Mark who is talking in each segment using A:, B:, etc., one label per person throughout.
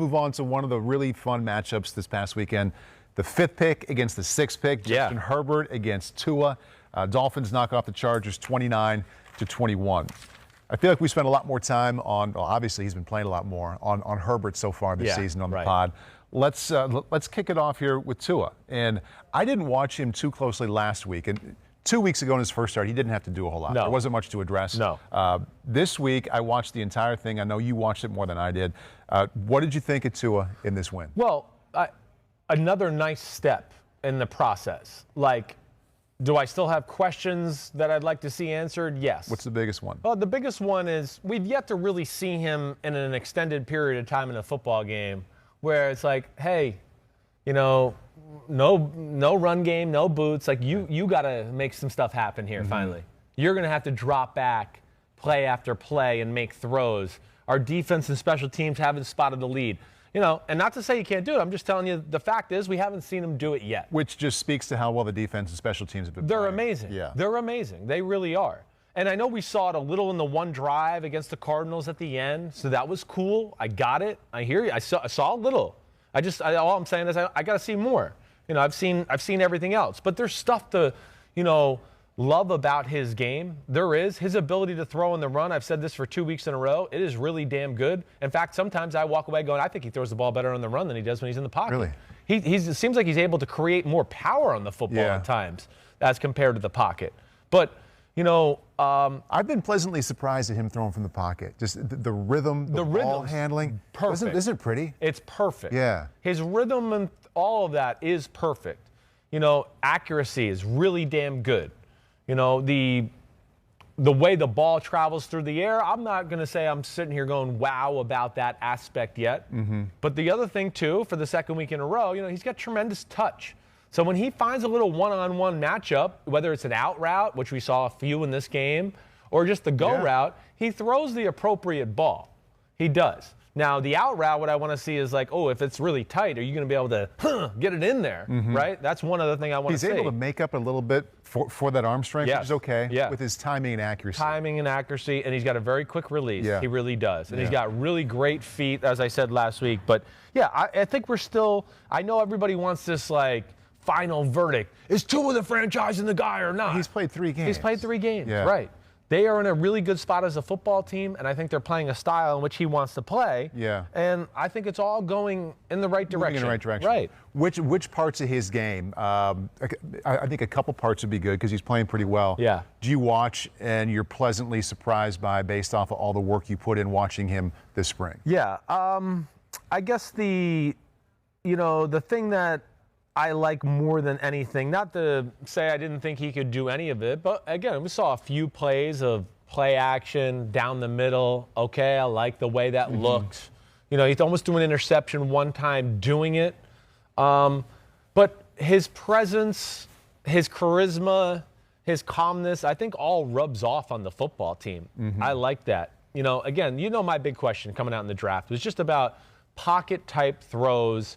A: Move on to one of the really fun matchups this past weekend. The 5th pick against the 6th pick. Justin Herbert against Tua. Dolphins knock off the Chargers 29-21. I feel like we spent a lot more time on, well, obviously he's been playing a lot more, on Herbert so far this season on the pod. Let's kick it off here with Tua. And I didn't watch him too closely last week. And 2 weeks ago in his first start, he didn't have to do a whole lot. There wasn't much to address. This week, I watched the entire thing. I know you watched it more than I did. What did you think of Tua in this win?
B: Well, another nice step in the process. Like, do I still have questions that I'd like to see answered? Yes.
A: What's the biggest one?
B: Well, the biggest one is we've yet to really see him in an extended period of time in a football game where it's like, hey, you know, no run game, no boots. Like, you got to make some stuff happen here finally. You're going to have to drop back play after play and make throws. Our defense and special teams haven't spotted the lead. You know, and not to say you can't do it. I'm just telling you the fact is we haven't seen him do it yet.
A: Which just speaks to how well the defense and special teams have been playing.
B: They're amazing.
A: Yeah.
B: They're amazing. They really are. And I know we saw it a little in the one drive against the Cardinals at the end, so that was cool. I got it. I hear you. I saw a little. All I'm saying is I got to see more. You know, I've seen everything else, but there's stuff to, you know, love about his game. There is his ability to throw in the run. I've said this for 2 weeks in a row. It is really damn good. In fact, sometimes I walk away going, I think he throws the ball better on the run than he does when he's in the pocket.
A: Really?
B: It seems like he's able to create more power on the football at times as compared to the pocket. But, you know,
A: I've been pleasantly surprised at him throwing from the pocket. Just the rhythm, the ball handling.
B: Perfect.
A: Isn't it pretty?
B: It's perfect.
A: Yeah.
B: His rhythm and all of that is perfect. You know, accuracy is really damn good. You know, the way the ball travels through the air, I'm not going to say I'm sitting here going, wow, about that aspect yet. But the other thing, too, for the second week in a row, you know, he's got tremendous touch. So when he finds a little one-on-one matchup, whether it's an out route, which we saw a few in this game, or just the go route, he throws the appropriate ball. He does. Now, the out route, what I want to see is like, oh, if it's really tight, are you going to be able to get it in there, right? That's one other thing I want to see.
A: He's able to make up a little bit for that arm strength, which is okay,
B: yeah,
A: with his timing and accuracy.
B: Timing and accuracy, and he's got a very quick release.
A: Yeah.
B: He really does. And he's got really great feet, as I said last week. But, yeah, I think we're still – I know everybody wants this, like, final verdict. Is Tua the franchise and the guy or not?
A: He's played 3 games.
B: He's played 3 games, right. They are in a really good spot as a football team, and I think they're playing a style in which he wants to play. Yeah. And I think it's all going in the right direction.
A: Moving in the right direction.
B: Right.
A: Which parts of his game? I think a couple parts would be good because he's playing pretty well. Yeah. Do you watch and you're pleasantly surprised by based off of all the work you put in watching him this spring?
B: Yeah. I guess the thing that I like more than anything, not to say I didn't think he could do any of it, but again, we saw a few plays of play action down the middle. Okay, I like the way that looked. You know, he's almost doing an interception one time doing it. But his presence, his charisma, his calmness, I think all rubs off on the football team. I like that. You know, again, my big question coming out in the draft was just about pocket-type throws,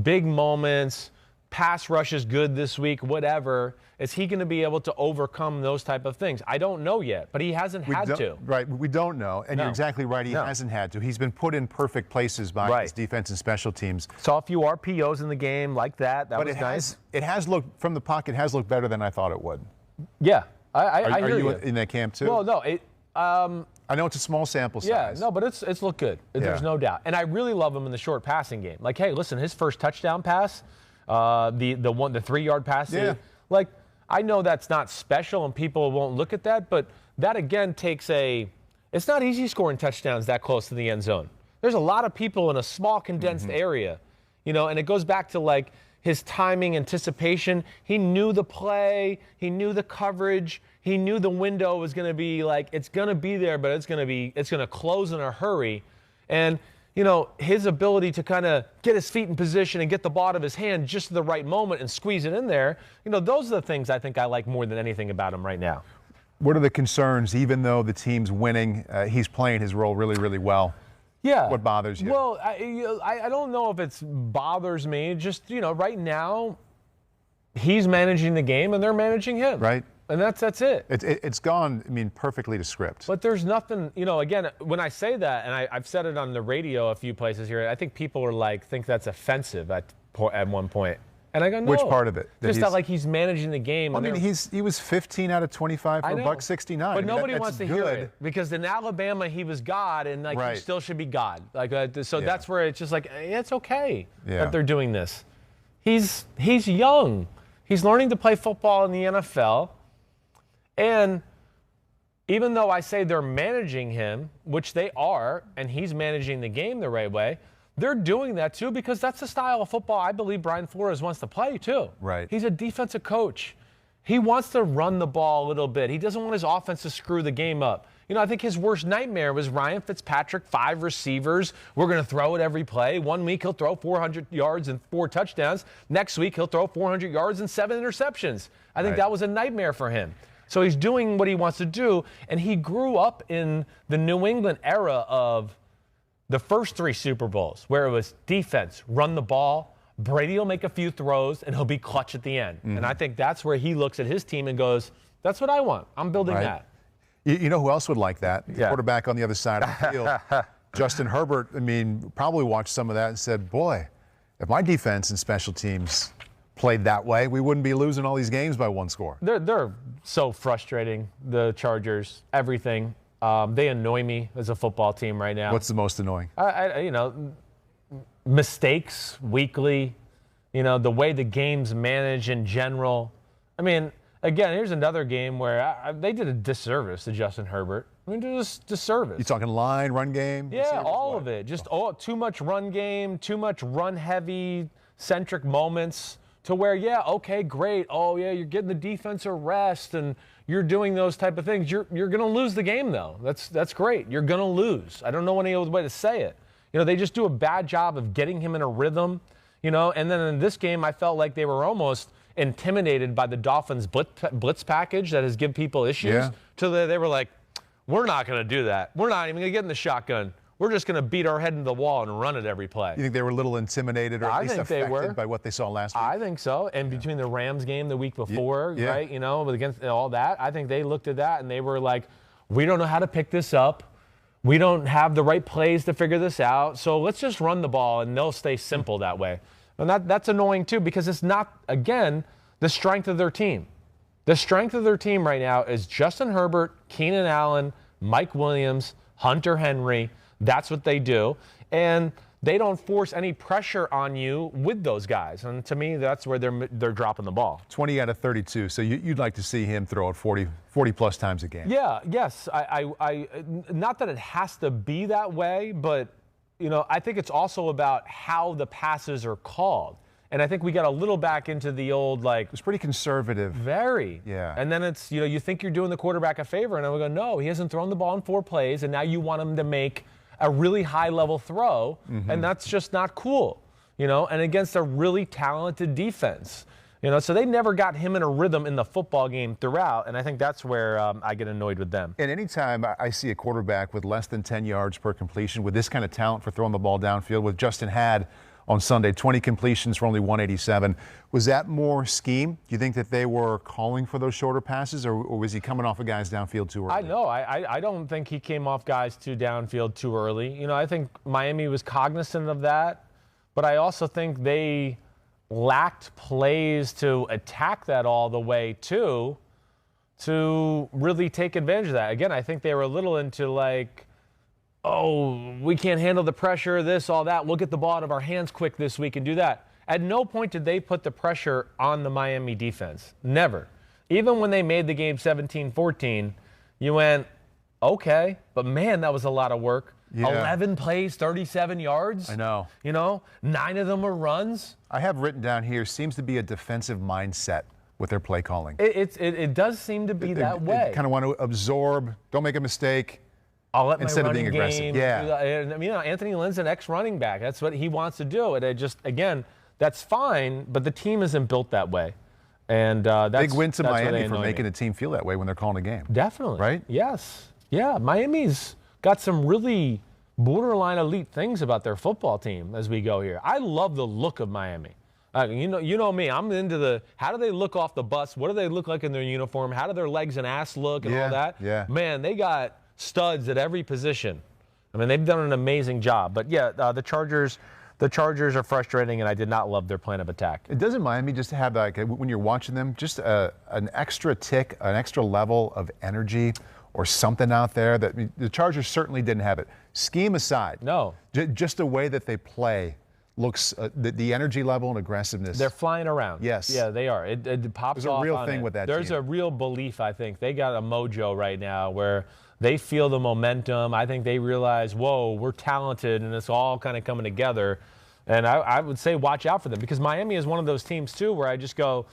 B: big moments. Pass rush is good this week, whatever. Is he going to be able to overcome those type of things? I don't know yet, but he hasn't had to.
A: Right, we don't know, and you're exactly right. He hasn't had to. He's been put in perfect places by his defense and special teams.
B: Saw a few RPOs in the game like that. That was nice.
A: It has looked, from the pocket, has looked better than I thought it would.
B: Yeah, I
A: hear you.
B: Are you
A: in that camp too?
B: Well, no.
A: I know it's a small sample size.
B: Yeah, no, but it's looked good. There's no doubt. And I really love him in the short passing game. Like, hey, listen, his first touchdown pass, the 3-yard pass. Yeah. Like, I know that's not special and people won't look at that, but that again it's not easy scoring touchdowns that close to the end zone. There's a lot of people in a small condensed area, and it goes back to like his timing, anticipation. He knew the play, he knew the coverage, he knew the window was going to be like, it's going to be there, but it's going to close in a hurry. And his ability to kind of get his feet in position and get the ball out of his hand just at the right moment and squeeze it in there, those are the things I think I like more than anything about him right now.
A: What are the concerns, even though the team's winning, he's playing his role really, really well?
B: Yeah.
A: What bothers you?
B: Well, I don't know if it bothers me. Just, right now, he's managing the game and they're managing him.
A: Right.
B: And that's it.
A: It's gone, I mean, perfectly to script.
B: But there's nothing, again, when I say that, and I've said it on the radio a few places here, I think people are like, think that's offensive at one point. And I go, no.
A: Which part of it?
B: Just that like he's managing the game.
A: I mean, he was 15 out of 25 for $169.
B: But nobody wants to hear it because in Alabama he was God, and like he still should be God. Like that's where it's just like it's okay that they're doing this. He's young. He's learning to play football in the NFL, and even though I say they're managing him, which they are, and he's managing the game the right way. They're doing that, too, because that's the style of football I believe Brian Flores wants to play, too.
A: Right.
B: He's a defensive coach. He wants to run the ball a little bit. He doesn't want his offense to screw the game up. I think his worst nightmare was Ryan Fitzpatrick, 5 receivers. We're going to throw it every play. One week he'll throw 400 yards and 4 touchdowns. Next week he'll throw 400 yards and 7 interceptions. I think that was a nightmare for him. So he's doing what he wants to do, and he grew up in the New England era of the first 3 Super Bowls, where it was defense, run the ball, Brady will make a few throws, and he'll be clutch at the end. Mm-hmm. And I think that's where he looks at his team and goes, that's what I want. I'm building that.
A: You know who else would like that? The quarterback on the other side of the field. Justin Herbert, I mean, probably watched some of that and said, boy, if my defense and special teams played that way, we wouldn't be losing all these games by 1 score.
B: They're so frustrating, the Chargers, everything. They annoy me as a football team right now.
A: What's the most annoying?
B: Mistakes weekly, the way the game's managed in general. I mean, again, here's another game where they did a disservice to Justin Herbert. I mean, just disservice.
A: You talking line, run game?
B: Yeah, all of it. Just too much run game, too much run-heavy centric moments to where, okay, great. Oh, yeah, you're getting the defense a rest and you're doing those type of things. You're going to lose the game, though. That's great. You're going to lose. I don't know any other way to say it. They just do a bad job of getting him in a rhythm, and then in this game I felt like they were almost intimidated by the Dolphins blitz package that has given people issues. So they were like, we're not going to do that. We're not even going to get in the shotgun. We're just going to beat our head into the wall and run it every play.
A: You think they were a little intimidated or at least affected by what they saw last week?
B: I think so. And between the Rams game the week before, right, against all that, I think they looked at that and they were like, we don't know how to pick this up. We don't have the right plays to figure this out. So let's just run the ball and they'll stay simple that way. And that's annoying too because it's not, again, the strength of their team. The strength of their team right now is Justin Herbert, Keenan Allen, Mike Williams, Hunter Henry. That's what they do. And they don't force any pressure on you with those guys. And to me, that's where they're dropping the ball.
A: 20 out of 32. So you'd like to see him throw it 40-plus times a game.
B: Yeah, yes. I not that it has to be that way, but, I think it's also about how the passes are called. And I think we got a little back into the old, like...
A: It was pretty conservative.
B: Very.
A: Yeah.
B: And then it's, you think you're doing the quarterback a favor, and I would go, no, he hasn't thrown the ball in 4 plays, and now you want him to make a really high-level throw, and that's just not cool, and against a really talented defense. So they never got him in a rhythm in the football game throughout, and I think that's where I get annoyed with them.
A: And anytime I see a quarterback with less than 10 yards per completion, with this kind of talent for throwing the ball downfield, with Justin had on Sunday, 20 completions for only 187. Was that more scheme? Do you think that they were calling for those shorter passes, or was he coming off of guys downfield too early?
B: I don't think he came off guys too downfield too early. I think Miami was cognizant of that, but I also think they lacked plays to attack that all the way to really take advantage of that. Again, I think they were a little into like, oh, we can't handle the pressure, this, all that. We'll get the ball out of our hands quick this week and do that. At no point did they put the pressure on the Miami defense. Never. Even when they made the game 17-14, you went, okay, but man, that was a lot of work. Yeah. 11 plays, 37 yards.
A: I know.
B: 9 of them were runs.
A: I have written down here, seems to be a defensive mindset with their play calling.
B: It does seem to be that way.
A: They kind of want to absorb, don't make a mistake.
B: I'll let
A: instead
B: my
A: of being aggressive. Yeah.
B: Anthony Lynn's an ex-running back. That's what he wants to do. And it just, again, that's fine, but the team isn't built that way. And that's
A: big win to Miami for making
B: me.
A: the team feel that way when they're calling a game.
B: Definitely.
A: Right?
B: Yes. Yeah. Miami's got some really borderline elite things about their football team as we go here. I love the look of Miami. You know me. I'm into how do they look off the bus? What do they look like in their uniform? How do their legs and ass look and all that?
A: Yeah.
B: Man, they got studs at every position. I mean, they've done an amazing job. But yeah, the Chargers are frustrating, and I did not love their plan of attack.
A: It doesn't mind me just to have, like, when you're watching them, just an extra tick, an extra level of energy or something out there that the Chargers certainly didn't have it. Scheme aside,
B: no,
A: just the way that they play looks the energy level and aggressiveness.
B: They're flying around.
A: Yes.
B: Yeah, they are. It pops
A: There's
B: off
A: a real
B: on
A: thing
B: it.
A: with that
B: There's
A: team.
B: a real belief, I think. They got a mojo right now where they feel the momentum. I think they realize, whoa, we're talented, and it's all kind of coming together. And I would say watch out for them, because Miami is one of those teams, too, where I just go,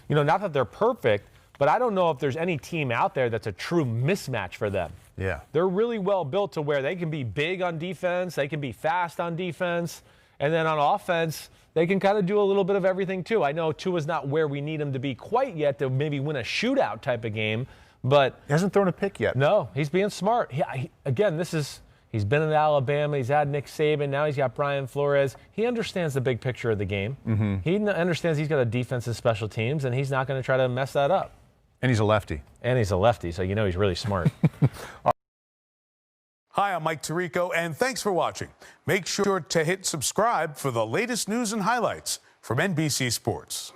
B: not that they're perfect, but I don't know if there's any team out there that's a true mismatch for them.
A: Yeah.
B: They're really well built to where they can be big on defense, they can be fast on defense, and then on offense, they can kind of do a little bit of everything, too. I know Tua's not where we need him to be quite yet to maybe win a shootout type of game, but
A: He hasn't thrown a pick yet.
B: no, he's being smart. Again, he's been in Alabama. He's had Nick Saban. Now he's got Brian Flores. He understands the big picture of the game. Mm-hmm. He understands he's got a defensive special teams, and he's not going to try to mess that up.
A: And he's a lefty.
B: And he's a lefty, so he's really smart.
C: Hi, I'm Mike Tirico, and thanks for watching. Make sure to hit subscribe for the latest news and highlights from NBC Sports.